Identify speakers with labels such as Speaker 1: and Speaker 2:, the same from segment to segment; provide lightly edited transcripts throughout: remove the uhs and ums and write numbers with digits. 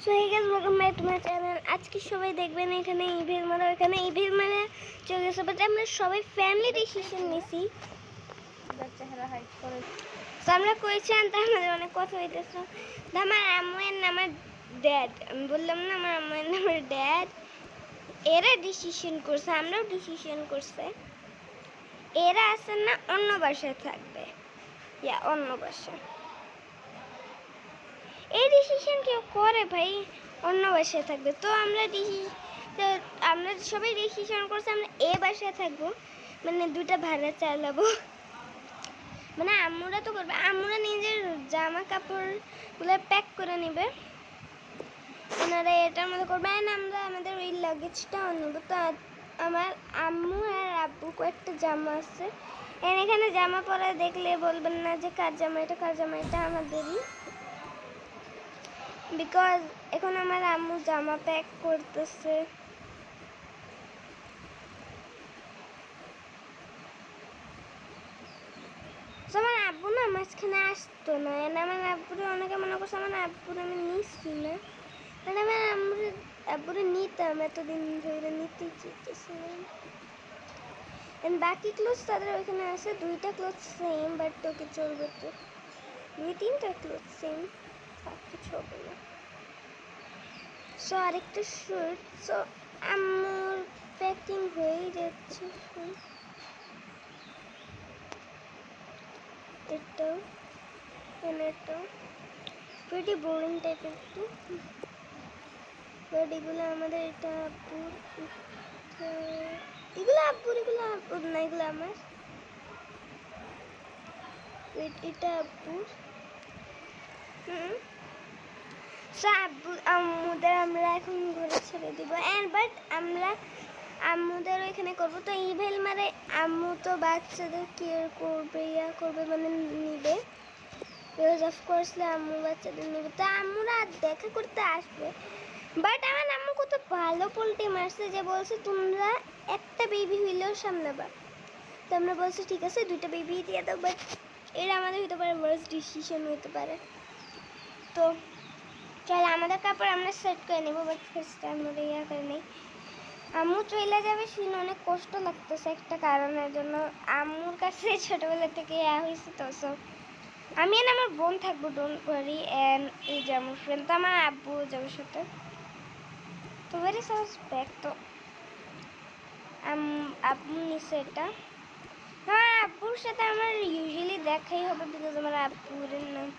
Speaker 1: So hey guys welcome back to my channel. আজকে সবাই দেখবেন এখানে ইভেল মানে এখানে ইভেল মানে চলে গেছে, বাট আমরা সবাই ফ্যামিলি ডিসিশন নিছি।
Speaker 2: চেহারা হাইড করে
Speaker 1: তো আমরা করেছি আনতে আমাদের অনেক কথা হইতেছে। আমার আম্মু এর নাম আমার ড্যাড, আমি বললাম না আমার আম্মু এর নাম আমার ড্যাড। এরা ডিসিশন করছে, আমরাও ডিসিশন করছে। এরা আসেন না অন্য বাসায় থাকবে, ইয়া অন্য বাসায়। এই ডিসিশন কেউ করে ভাই, অন্য বাসায় থাকবে। তো আমরা সবাই ডিসিশন করছি আমরা এ বাসায় থাকবো, মানে দুটা ভাড়া চালাবো। মানে আম্মুরা তো করবে, আম্মুরা নিজের জামা কাপড়গুলো প্যাক করে নেবে, ওনারা এটার মধ্যে করবে। অ্যান্ড আমরা আমাদের ওই লাগেজটাও নেব। তো আমার আম্মু আর আব্বু কয়েকটা জামা আছে, এখানে জামা পরা দেখলে বলবেন না যে কার জামা এটা, কার জামা এটা, আমাদেরই। বিকজ এখন আমার আম্মু জামা প্যাক করতেছে। আমার আব্বু না মাঝখানে আসতো না, আমার আব্বুরে অনেকে মনে করছে আমার আব্বুরে আমি নিচ্ছি না, মানে আমার আব্বুরে নিতাম, এতদিন ধরে নিতেই চেয়েছিলাম। বাকি ক্লোথ তাদের ওইখানে আছে, দুইটা ক্লোথ সেম, বাট তোকে চলবে তো তিনটা ক্লোথ সেম, আর কিছু হবে না। সো আরেকটা শার্ট, সো আমার প্যাকিং হয়ে যাচ্ছে। এটাও এটাও প্রিটি বোরিং টাইপের একটু, বাট এগুলো আমাদের, এটা আব্বুর, এগুলো আব্বুর, এগুলো আব্বুর না, এগুলো আমার, এটা আব্বুর। সো আম্মুদের আমরা এখন ঘরে ছেড়ে দিব, অ্যান্ড বাট আমরা আম্মুদের ওইখানে করবো। তো ইভেল মানে আম্মু তো বাচ্চাদের কেয়ার করবে, ইয়া করবে, মানে নিবে, বিকজ অফকোর্সলি আম্মু বাচ্চাদের নেবে। তো আম্মুরা দেখা করতে আসবে, বাট আমার আম্মু কত ভালো পোল্ট্রি মারছে যে বলছে তোমরা একটা বেবি হইলেও সামলাবা। তো আমরা বলছি ঠিক আছে দুইটা বেবি দিয়ে দাও, বাট এরা আমাদের হতে পারে ওয়ার্স ডিসিশন হতে পারে। তো চল আমাদের কাপড় আমরা সেট করে নেবো, বাট ফার্স্ট আমরা ইয়া করে নেই। আম্মু চলে যাবে, শুনে অনেক কষ্ট লাগতেছে একটা কারণের জন্য। আম্মুর কাছে ছোটবেলা থেকে ইয়া হয়েছে, তো সব আমি আর আমার বোন থাকবো, ডোন্ট ওয়ারি। অ্যান্ড এই যে আমার ফ্রেন্ড, তো আমার আব্বু যাবে সাথে, তো ভেরি সাসপেক্ট। তো আব্বু নিছে এটা, হ্যাঁ আব্বুর সাথে আমার ইউজুয়ালি দেখাই হবে, বিকজ আমার আব্বুর নাম।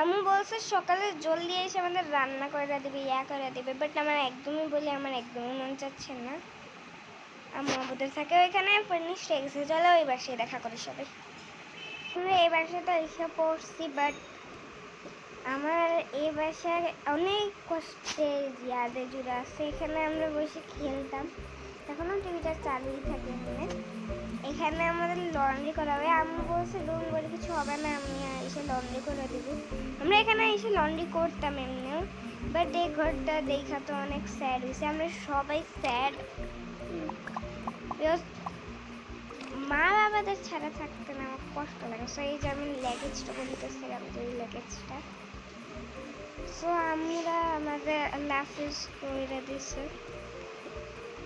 Speaker 1: আম্মু বলছে সকালে জলদি এসে আমাদের রান্না করে দেবে, ইয়া করে দেবে, বাট আমার একদমই বলি আমার একদমই মন চাচ্ছে না। আম্মু আব্বুদের থাকে ওইখানে ফার্নিশ হয়ে গেছে, চলো ওই বাসায় দেখা করি সবাই। আমরা এই বাসাটা এসে পড়ছি, বাট আমার এই বাসায় অনেক কষ্টের ইয়াদে জুড়ে আছে। এখানে আমরা বসে খেলতাম, এখনও টিভিটা চালুই থাকে। এখানে আমাদের লন্ড্রি করা হবে, আম্মু বলছে ডোন্ট ওয়ারি কিছু হবে না, আমি এসে লন্ড্রি করে দেবো। আমরা এখানে এসে লন্ড্রি করতাম এমনিও, বাট এই ঘরটা দেখা তো অনেক স্যাড হয়েছে, আমরা সবাই স্যাড। মা বাবাদের ছাড়া থাকতে না আমার কষ্ট লাগে। সো এই যে আমি লেগেজটা বলতেছিলাম, যে এই লেগেজটা, সো আমরা আমাদের লাফিস করে দিছে।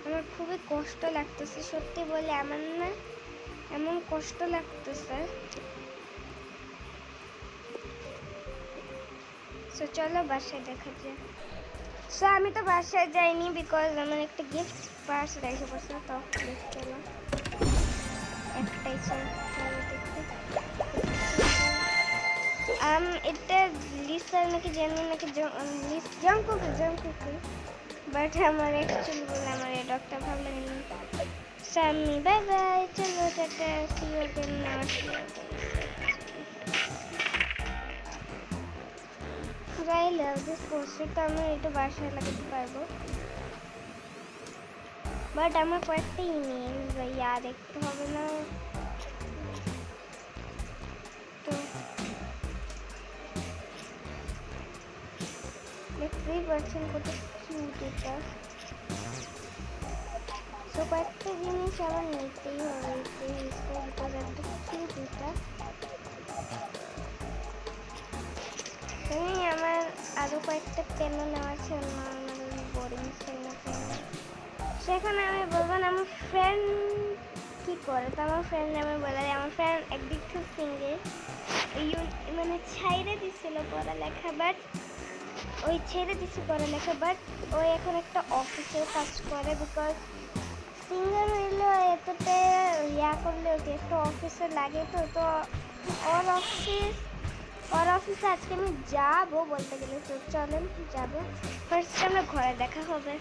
Speaker 1: আমার খুবই কষ্ট লাগতেছে, সত্যি বলে আমার না এমন কষ্ট লাগতেছে। সো চলো বাসায় দেখা যায়। সো আমি তো বাসায় যাইনি, বিকজ আমার একটা গিফট পার্স রেখে পড়ছে, তো গিফট চলো একটাই দেখতে। এটা লিসার নাকি জানি নাকি জঙ্কুকে, বাট আমার অ্যাকচুয়ালি বলে আমার এই ডগটা ভালো লাগেনি। সামি বাই বাই, চলো টাটা, see you again I love this poster. তো আমি এটা বাসায় লাগাতে পারবো, বাট আমার কয়েকটা ইমেল বা ইয়া দেখতে হবে না। তো দেখতেই পাচ্ছেন কত কিউট এটা। তো কয়েকটা জিনিস আমার নিতেই হবে, বিকজ একটা কিউট এটা। তুমি আমার আরো কয়েকটা পেনও নেওয়া ছিল না, আমার বোরিং সেখানে আমি বলবো না আমার ফ্রেন্ড কি করে, তো আমার ফ্রেন্ড আমি বলে আমার ফ্রেন্ড একদিক থেকে সিঙ্গেল মানে ছাইড়ে দিছিল পড়ালেখা, বাট ওই ছেড়ে দিছি পড়ালেখা, বাট ওই এখন একটা অফিসে কাজ করে। বিকজ সিঙ্গার হইলেও এতটা ইয়া করলে ওকে একটা অফিসে লাগে, তো তো ওর অফিসে আজকে আমি যাবো বলতে গেলে, তো চলেন যাবো। ফার্স্ট আমরা ঘরে দেখা হবে।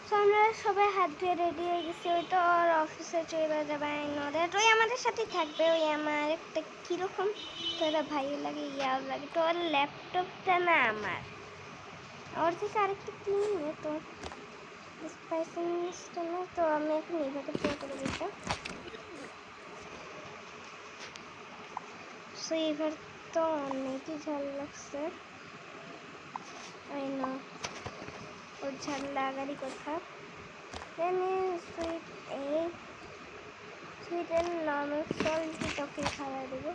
Speaker 1: তো আমরা সবাই হাত ধুয়ে রেডি হয়ে গেছি, ওই তো ওর অফিসে চলে যাবে নদের, ওই আমাদের সাথেই থাকবে। ওই আমার একটা কীরকম তোরা ভাইও লাগে ইয়াও লাগে, তো ওর ল্যাপটপটা না আমার, ওর থেকে আরেকটা কিনবে, তো স্পাইসি জিনিসটা না, তো আমি এখন এইভাবে ট্রাই করে দিতাম। সো এবার তো অনেকই ঝাল লাগছে, না ওর ঝাল লাগারই কথা। সুইট অ্যান্ড নর্মাল সল্ট তোকে খাওয়া দেবো,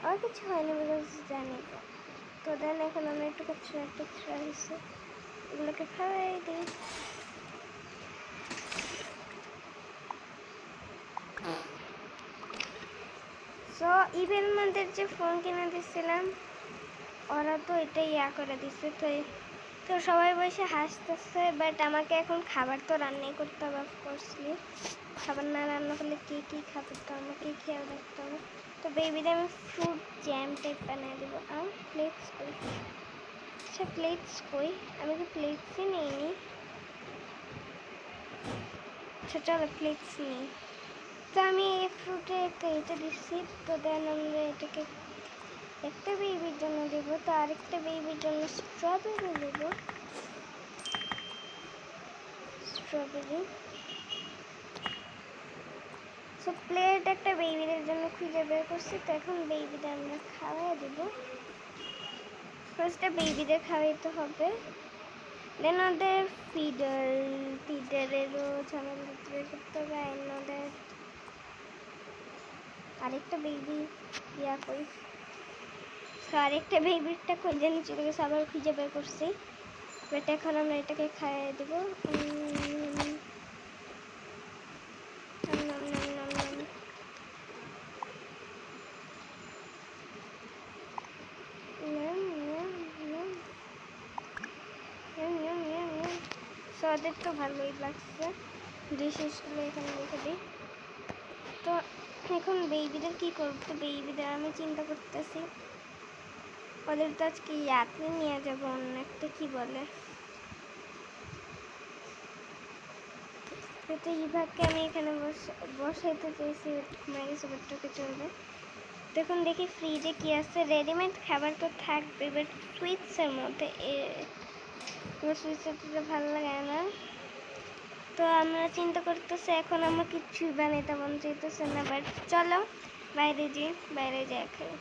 Speaker 1: আর কিছু হয়নি বিকজ জানি তো। দেন এখন আমরা একটু এক্সট্রা হয়েছে, এগুলোকে খাওয়াই দিই। সো ইভেন আমাদের যে ফোন কিনে দিচ্ছিলাম ওরা তো এটা ইয়া করে দিচ্ছে, তো সবাই বসে হাসতেছে, বাট আমাকে এখন খাবার তো রান্নাই করতে হবে। অফকোর্সলি খাবার না রান্না করলে কী খাবে, তো আমাকে খেয়াল রাখতে হবে। তো বেবিতে আমি ফ্রুট জ্যাম টাইপ বানিয়ে দেবো। আর প্লেটস কই, আচ্ছা প্লেটস কই, আমি কি প্লেটসই নিইনি। আচ্ছা চলো প্লেটস নিই। তো আমি এই ফ্রুটে এটা দিচ্ছি, তো দেন আমরা এটাকে একটা বেবির জন্য দেবো, তো আরেকটা বেবির জন্য স্ট্রবেরি দেবো। সো প্লেট একটা বেবিদের জন্য খুঁজে বের করছি, তো এখন বেবিদের আমরা খাওয়াই দেবো। ফার্স্টে বেবিদের খাওয়াইতে হবে, দেন ওদের ফিডারেরও ঝামেলা করতে হবে। ওদের আরেকটা বেবি ইয়া কই, আরেকটা বেবিরটা খুঁজে নিচে গেছে, আবার খুঁজে বের করছি। বাট এখন আমরা এটাকে খাইয়ে দেবো। ওদের তো ভালোই লাগছে, ডিশেসগুলো এখানে রেখে দিই। তো এখন বেবিদের কী করবো, তো বেবিদের আমি চিন্তা করতেছি ওদের তো আজকে ইয়াতে নিয়ে যাবো, অন্য একটা কী বলে, তো ইভাকে আমি এখানে বসাইতে চেয়েছি, ঘুমাই গেছে, বাচ্চাকে চলবে। দেখুন দেখি ফ্রিজে কি আছে, রেডিমেড খাবার তো থাকবে, বাট সুইটসের মধ্যে সুইটসের ভালো লাগে না। তো আমরা চিন্তা করতেছি এখন আমরা কিছুই বানাইতে মন চাইতেছে না, বাট চলো বাইরে যাই খাই।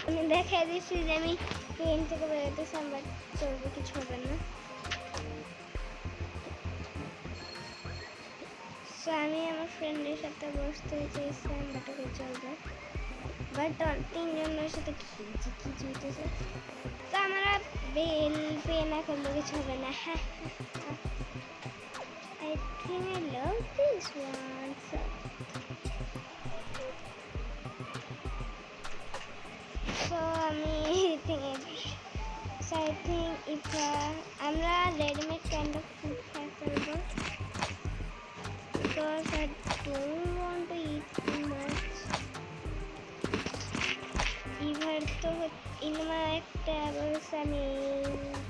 Speaker 1: আমি দেখাই দিচ্ছি যে আমি ট্রেন থেকে বেরোতেছি, বাট চলবে, কিছু হবে না। সো আমি আমার ফ্রেন্ডের সাথে বসতে চেয়েছিলাম, বাট ওকে চলবে, বাট তিনজনের সাথে কিছু হইতেছে। তো আমরা বেল পে না করলে কিছু হবে না। হ্যাঁ I think I love this one. So আমি I think if আমরা রেডিমেড কাইন্ড অফ ফুড খাই ফেলবো, because I don't want to eat too much. এবার তো ইনমা একটা বলছে আমি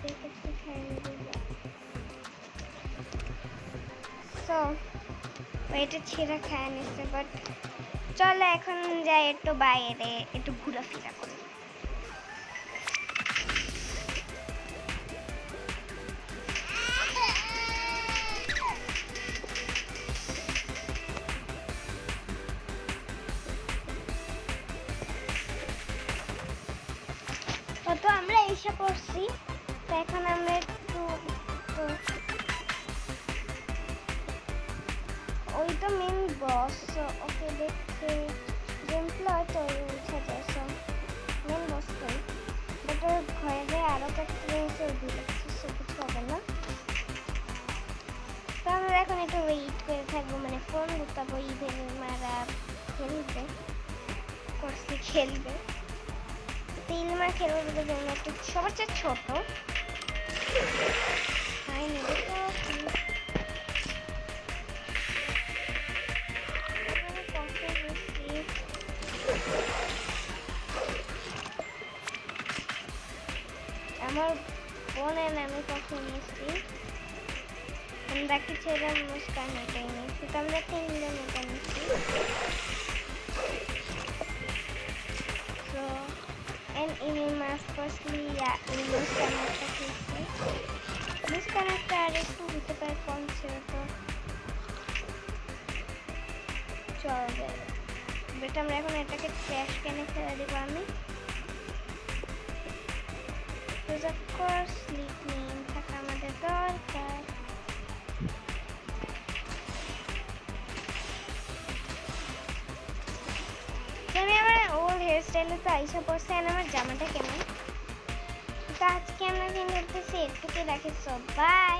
Speaker 1: দেখতে খাই নেব। সো এটা ছেঁড়া খায় নিচ্ছে, বাট চলো এখন যাই একটু বাইরে একটু ঘোরাফেরা করি। তো আমরা এসে পড়ছি, তো এখন আমরা একটু ওই তো মেন বস, ওকে দেখতে এমপ্লয় তো উঠে যায় সব মেন বসতেই বাট ওর ঘরে আরও কয়েকটা জিনিস ওর দিতে সে কিছু হবে না। তো আমরা এখন একটু ওয়েট করে থাকবো, মানে ফোন গুতাবো ইভেল মারা খেলবে করছি খেলবে। তিলমা খেলবে বলে জন্য একটু সবার চেয়ে ছোট হয়নি দেখো আমার বোনের নামে কফি মিষ্টি বাকি ছেলে মুস্কান এটাই নিচ্ছি। তো আমরা তিনজন এটা নিচ্ছি। So, and ini mas firstly ya ini muskan একটা খেয়েছি। মুস্কান একটা আর একটু হতে পারে কম ছিল তো চলবে। বাট আমরা এখন এটাকে ট্র্যাশ ক্যানে ফেলে দেবো আমি। Because of course sleep name থাকা আমাদের দরকার। আমি আমার ওল্ড হেয়ার স্টাইলে তো আইসা পড়ছে আর আমার জামাটা কেমন তো আজকে আমরা ভিডিওতে এটুকু রাখি। So by.